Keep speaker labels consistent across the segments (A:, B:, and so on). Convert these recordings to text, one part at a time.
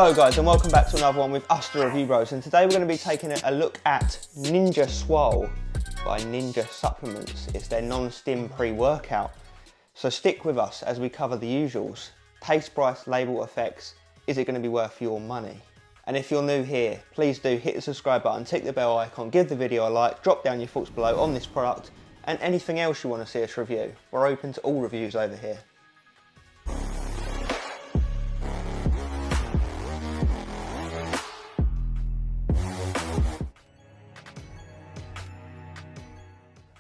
A: Hello guys and welcome back to another one with us, the Review Bros, and today we're going to be taking a look at Ninja Swole by Ninja Supplements. It's their non-stim pre-workout. So stick with us as we cover the usuals. Taste, price, label, effects. Is it going to be worth your money? And if you're new here, please do hit the subscribe button, tick the bell icon, give the video a like, drop down your thoughts below on this product and anything else you want to see us review. We're open to all reviews over here.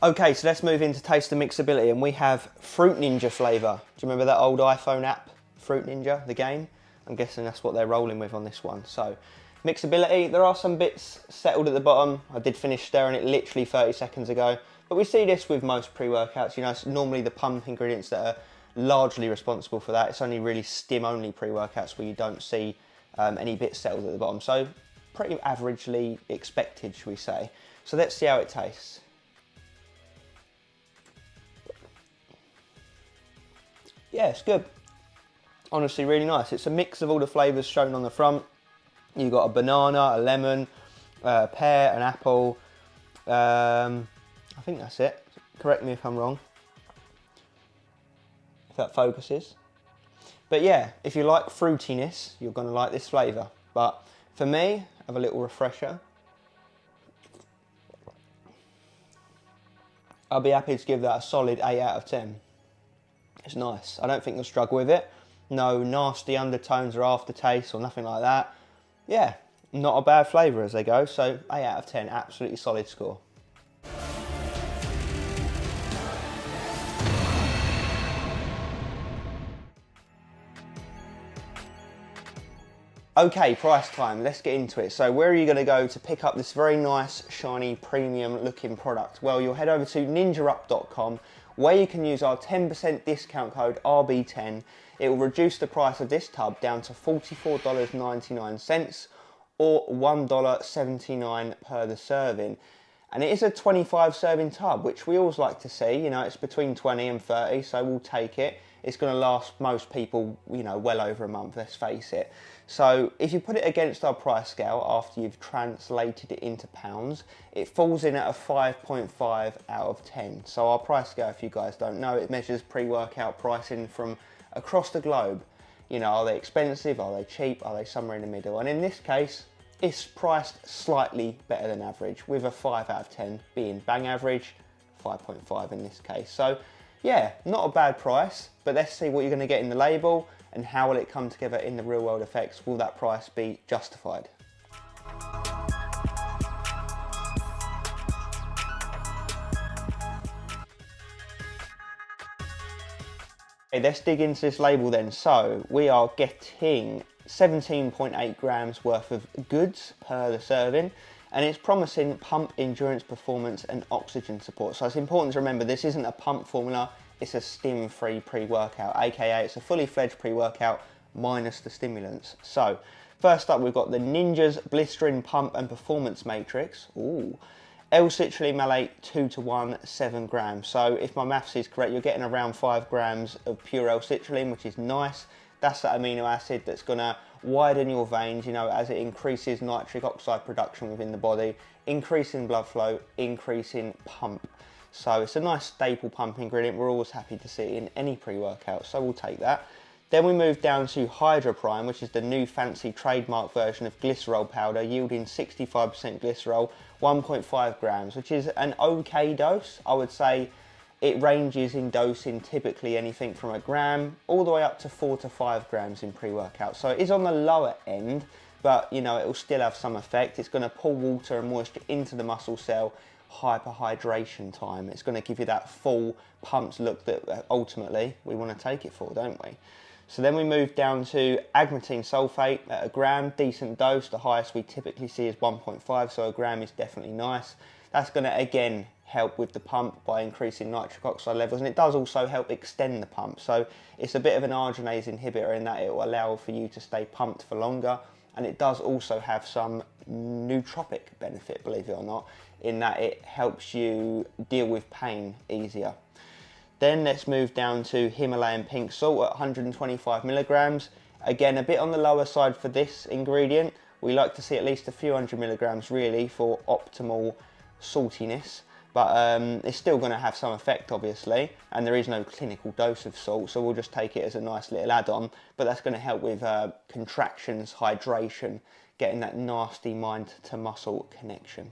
A: Okay, so let's move into taste and mixability, and we have Fruit Ninja flavour. Do you remember that old iPhone app, Fruit Ninja, the game? I'm guessing that's what they're rolling with on this one. So, mixability, there are some bits settled at the bottom. I did finish stirring it literally 30 seconds ago, but we see this with most pre-workouts. You know, it's normally the pump ingredients that are largely responsible for that. It's only really stim-only pre-workouts where you don't see any bits settled at the bottom. So, pretty averagely expected, should we say. So let's see how it tastes. Yeah, it's good. Honestly, really nice. It's a mix of all the flavours shown on the front. You've got a banana, a lemon, a pear, an apple. I think that's it. Correct me if I'm wrong. If that focuses. But yeah, if you like fruitiness, you're going to like this flavour. But for me, have a little refresher. I'll be happy to give that a solid 8 out of 10. It's nice. I don't think you'll struggle with it. No nasty undertones or aftertaste or nothing like that. Yeah, not a bad flavour as they go. So 8 out of 10, absolutely solid score. Okay, price time, let's get into it. So where are you going to go to pick up this very nice, shiny, premium looking product? Well, you'll head over to ninjaup.com where you can use our 10% discount code RB10. It will reduce the price of this tub down to $44.99 or $1.79 per the serving. And it is a 25 serving tub, which we always like to see. You know, it's between 20 and 30, so we'll take it. It's going to last most people, you know, well over a month, let's face it. So if you put it against our price scale after you've translated it into pounds, it falls in at a 5.5 out of 10. So our price scale, if you guys don't know, it measures pre-workout pricing from across the globe. You know, are they expensive? Are they cheap? Are they somewhere in the middle? And in this case, it's priced slightly better than average, with a 5 out of 10 being bang average, 5.5 in this case. So yeah, not a bad price, but let's see what you're going to get in the label and how will it come together in the real world effects. Will that price be justified? Okay, let's dig into this label then. So we are getting 17.8 grams worth of goods per the serving, and it's promising pump, endurance, performance and oxygen support. So it's important to remember this isn't a pump formula, it's a stim-free pre-workout, aka it's a fully fledged pre-workout minus the stimulants. So first up we've got the Ninja's Blistering Pump and Performance Matrix. Ooh. L-citrulline malate 2 to 1, 7 grams. So if my maths is correct, you're getting around 5 grams of pure L-citrulline, which is nice. That's that amino acid that's going to widen your veins, you know, as it increases nitric oxide production within the body, increasing blood flow, increasing pump. So it's a nice staple pump ingredient. We're always happy to see it in any pre-workout, so we'll take that. Then we move down to Hydro Prime, which is the new fancy trademark version of glycerol powder, yielding 65% glycerol, 1.5 grams, which is an okay dose. I would say it ranges in dosing typically anything from a gram all the way up to 4 to 5 grams in pre-workout. So it is on the lower end, but you know, it will still have some effect. It's going to pull water and moisture into the muscle cell, hyperhydration time. It's going to give you that full pumped look that ultimately we want to take it for, don't we? So then we move down to agmatine sulfate at a gram, decent dose. The highest we typically see is 1.5, so a gram is definitely nice. That's going to again help with the pump by increasing nitric oxide levels, and it does also help extend the pump. So it's a bit of an arginase inhibitor in that it will allow for you to stay pumped for longer, and it does also have some nootropic benefit, believe it or not, in that it helps you deal with pain easier. Then let's move down to Himalayan pink salt at 125 milligrams. Again, a bit on the lower side for this ingredient. We like to see at least a few hundred milligrams really for optimal saltiness, but it's still going to have some effect obviously, and there is no clinical dose of salt, so we'll just take it as a nice little add-on, but that's going to help with contractions, hydration, getting that nasty mind to muscle connection.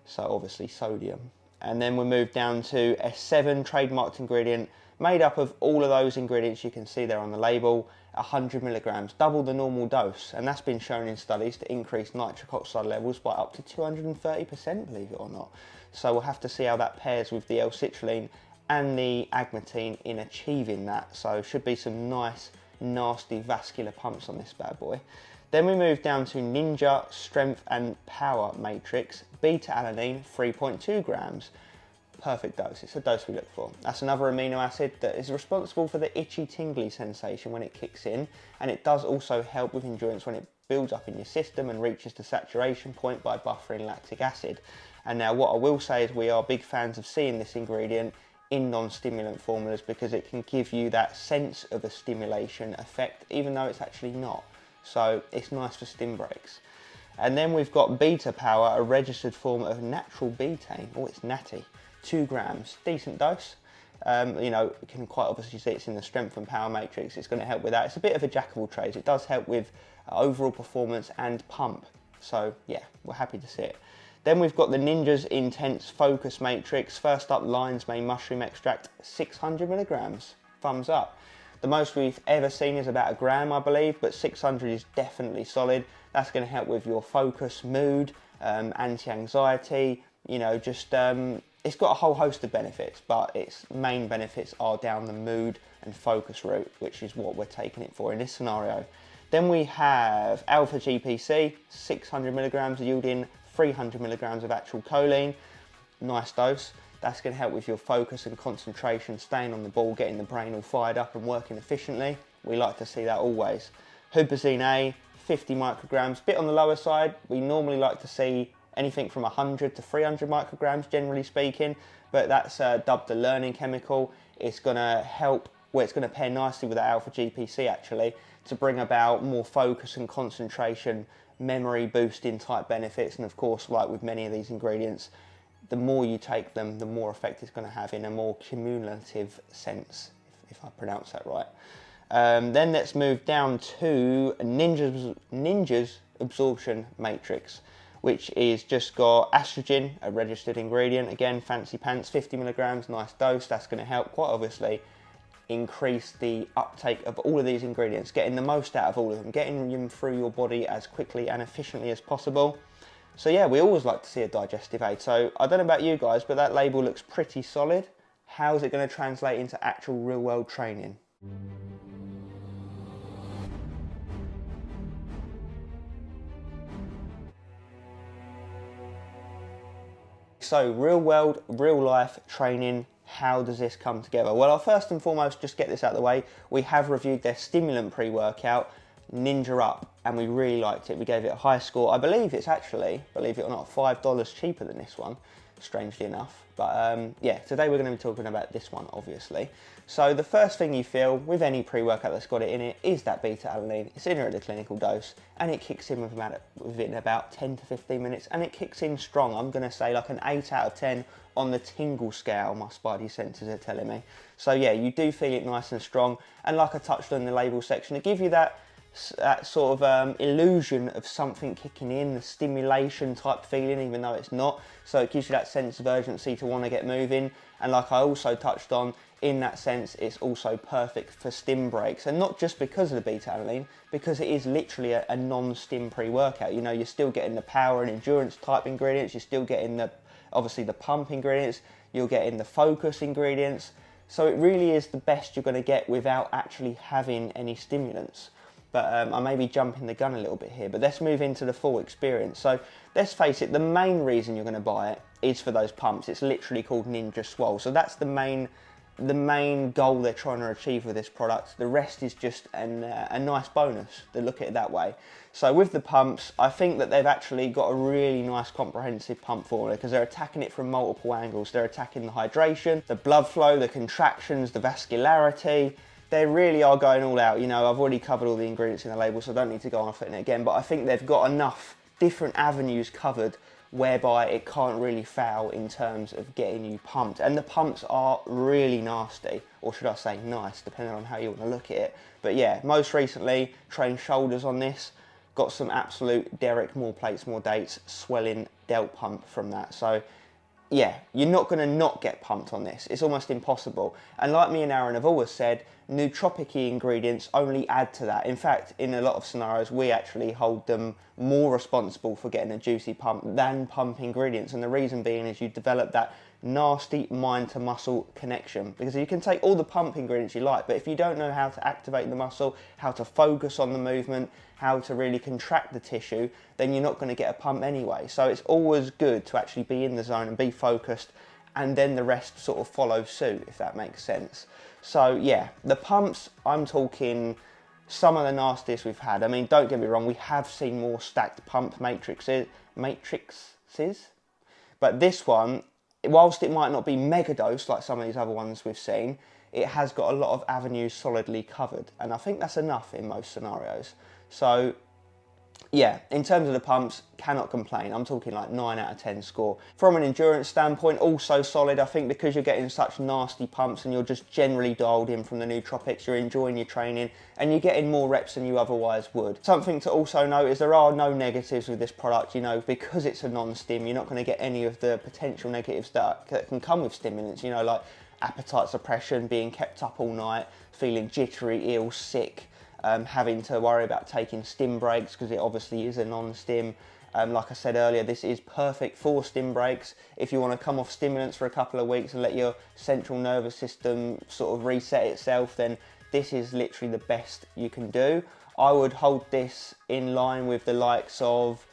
A: So obviously sodium. And then we move down to a 7 trademarked ingredient made up of all of those ingredients you can see there on the label, 100 milligrams, double the normal dose, and that's been shown in studies to increase nitric oxide levels by up to 230%, believe it or not. So we'll have to see how that pairs with the L-citrulline and the agmatine in achieving that. So should be some nice, nasty vascular pumps on this bad boy. Then we move down to Ninja Strength and Power Matrix, beta-alanine, 3.2 grams. Perfect dose, it's a dose we look for. That's another amino acid that is responsible for the itchy tingly sensation when it kicks in, and it does also help with endurance when it builds up in your system and reaches the saturation point by buffering lactic acid. And now what I will say is we are big fans of seeing this ingredient in non-stimulant formulas because it can give you that sense of a stimulation effect even though it's actually not. So it's nice for stim breaks. And then we've got Beta Power, a registered form of natural betaine. Oh, it's natty. 2 grams, decent dose. You know, you can quite obviously see it's in the Strength and Power Matrix. It's going to help with that. It's a bit of a jack of all trades. It does help with overall performance and pump. So yeah, we're happy to see it. Then we've got the Ninja's Intense Focus Matrix. First up, Lion's Mane Mushroom Extract, 600 milligrams. Thumbs up. The most we've ever seen is about 1 gram, I believe, but 600 is definitely solid. That's going to help with your focus, mood, anti-anxiety, you know, just it's got a whole host of benefits, but its main benefits are down the mood and focus route, which is what we're taking it for in this scenario. Then we have Alpha GPC, 600 milligrams, yielding 300 milligrams of actual choline. Nice dose. That's going to help with your focus and concentration, staying on the ball, getting the brain all fired up and working efficiently. We like to see that always. Huperzine A, 50 micrograms, bit on the lower side. We normally like to see anything from 100 to 300 micrograms, generally speaking, but that's dubbed the learning chemical. It's going to help, well, it's going to pair nicely with the alpha GPC actually, to bring about more focus and concentration, memory boosting type benefits, and of course, like with many of these ingredients, the more you take them, the more effect it's going to have in a more cumulative sense, if I pronounce that right. Then let's move down to Ninja's Absorption Matrix, which is just got estrogen, a registered ingredient. Again, fancy pants, 50 milligrams, nice dose. That's going to help, quite obviously, increase the uptake of all of these ingredients, getting the most out of all of them, getting them through your body as quickly and efficiently as possible. So yeah, we always like to see a digestive aid. So I don't know about you guys, but that label looks pretty solid. How is it going to translate into actual real world training? So real world, real life training, how does this come together? Well, I'll first and foremost just get this out of the way. We have reviewed their stimulant pre-workout, Ninja Up, and we really liked it. We gave it a high score. I believe it's actually, believe it or not, $5 cheaper than this one, strangely enough. But yeah, today we're going to be talking about this one, obviously. So the first thing you feel with any pre-workout that's got it in it is that beta-alanine. It's in here at the clinical dose, and it kicks in within about 10 to 15 minutes, and it kicks in strong. I'm going to say like an 8 out of 10 on the tingle scale, my spidey senses are telling me. So yeah, you do feel it nice and strong, and like I touched on in the label section, it gives you that sort of illusion of something kicking in, the stimulation type feeling, even though it's not. So it gives you that sense of urgency to want to get moving. And like I also touched on, in that sense, it's also perfect for stim breaks. And not just because of the beta-alanine, because it is literally a non-stim pre-workout. You know, you're still getting the power and endurance type ingredients, you're still getting the, obviously the pump ingredients, you're getting the focus ingredients. So it really is the best you're going to get without actually having any stimulants. But I may be jumping the gun a little bit here, but let's move into the full experience. So let's face it, the main reason you're going to buy it is for those pumps. It's literally called Ninja Swole. So that's the main goal they're trying to achieve with this product. The rest is just a nice bonus, to look at it that way. So with the pumps, I think that they've actually got a really nice comprehensive pump formula, because they're attacking it from multiple angles. They're attacking the hydration, the blood flow, the contractions, the vascularity, they really are going all out. You know, I've already covered all the ingredients in the label, so I don't need to go on it again, but I think they've got enough different avenues covered whereby it can't really fail in terms of getting you pumped. And the pumps are really nasty, or should I say nice, depending on how you want to look at it. But yeah, most recently, trained shoulders on this, got some absolute Derek, more plates, more dates, swelling delt pump from that. So yeah, you're not going to not get pumped on this. It's almost impossible. And like me and Aaron have always said, nootropic-y ingredients only add to that. In fact, in a lot of scenarios, we actually hold them more responsible for getting a juicy pump than pump ingredients. And the reason being is you develop that nasty mind to muscle connection, because you can take all the pump ingredients you like, but if you don't know how to activate the muscle, how to focus on the movement, how to really contract the tissue, then you're not going to get a pump anyway. So it's always good to actually be in the zone and be focused, and then the rest sort of follow suit, if that makes sense. So yeah, the pumps, I'm talking some of the nastiest we've had. I mean, don't get me wrong, we have seen more stacked pump matrices, but this one, whilst it might not be mega dose like some of these other ones we've seen, it has got a lot of avenues solidly covered, and I think that's enough in most scenarios. So yeah, in terms of the pumps, cannot complain. I'm talking like 9 out of 10 score. From an endurance standpoint, also solid. I think because you're getting such nasty pumps and you're just generally dialed in from the nootropics, you're enjoying your training and you're getting more reps than you otherwise would. Something to also note is there are no negatives with this product. You know, because it's a non-stim, you're not going to get any of the potential negatives that can come with stimulants, you know, like appetite suppression, being kept up all night, feeling jittery, ill, sick, having to worry about taking stim breaks because it obviously is a non-stim. Like I said earlier, this is perfect for stim breaks. If you want to come off stimulants for a couple of weeks and let your central nervous system sort of reset itself, then this is literally the best you can do. I would hold this in line with the likes of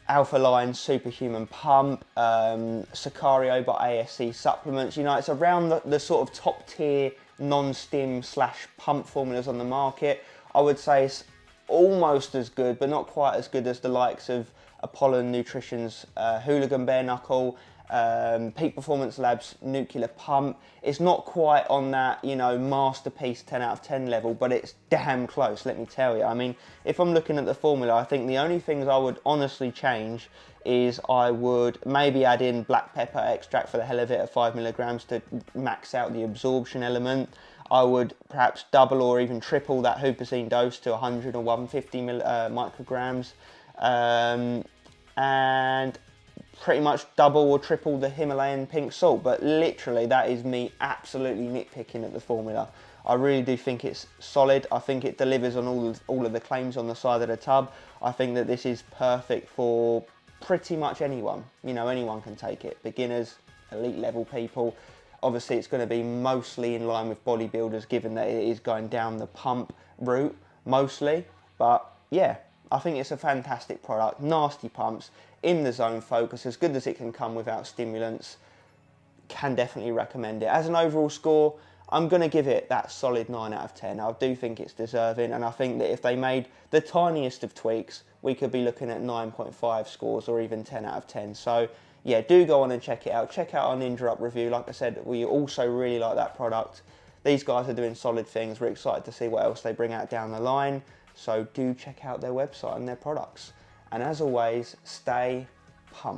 A: Alpha Line Superhuman Pump, Sicario by ASC Supplements. You know, it's around the sort of top tier non-stim / pump formulas on the market. I would say it's almost as good, but not quite as good as the likes of Apollo Nutrition's Hooligan Bare Knuckle, Peak Performance Labs Nuclear Pump. It's not quite on that, you know, masterpiece 10 out of 10 level, but it's damn close, let me tell you. I mean, if I'm looking at the formula, I think the only things I would honestly change is I would maybe add in black pepper extract for the hell of it at 5 milligrams to max out the absorption element. I would perhaps double or even triple that huperzine dose to 100 or 150 micrograms, and pretty much double or triple the Himalayan pink salt. But literally, that is me absolutely nitpicking at the formula. I really do think it's solid. I think it delivers on all of the claims on the side of the tub. I think that this is perfect for pretty much anyone. You know, anyone can take it. Beginners, elite level people. Obviously, it's going to be mostly in line with bodybuilders, given that it is going down the pump route, mostly. But yeah, I think it's a fantastic product. Nasty pumps, in the zone focus, as good as it can come without stimulants. Can definitely recommend it. As an overall score, I'm going to give it that solid 9 out of 10. I do think it's deserving, and I think that if they made the tiniest of tweaks, we could be looking at 9.5 scores or even 10 out of 10. So yeah, do go on and check it out. Check out our Ninja Up review. Like I said, we also really like that product. These guys are doing solid things. We're excited to see what else they bring out down the line. So do check out their website and their products. And as always, stay pumped.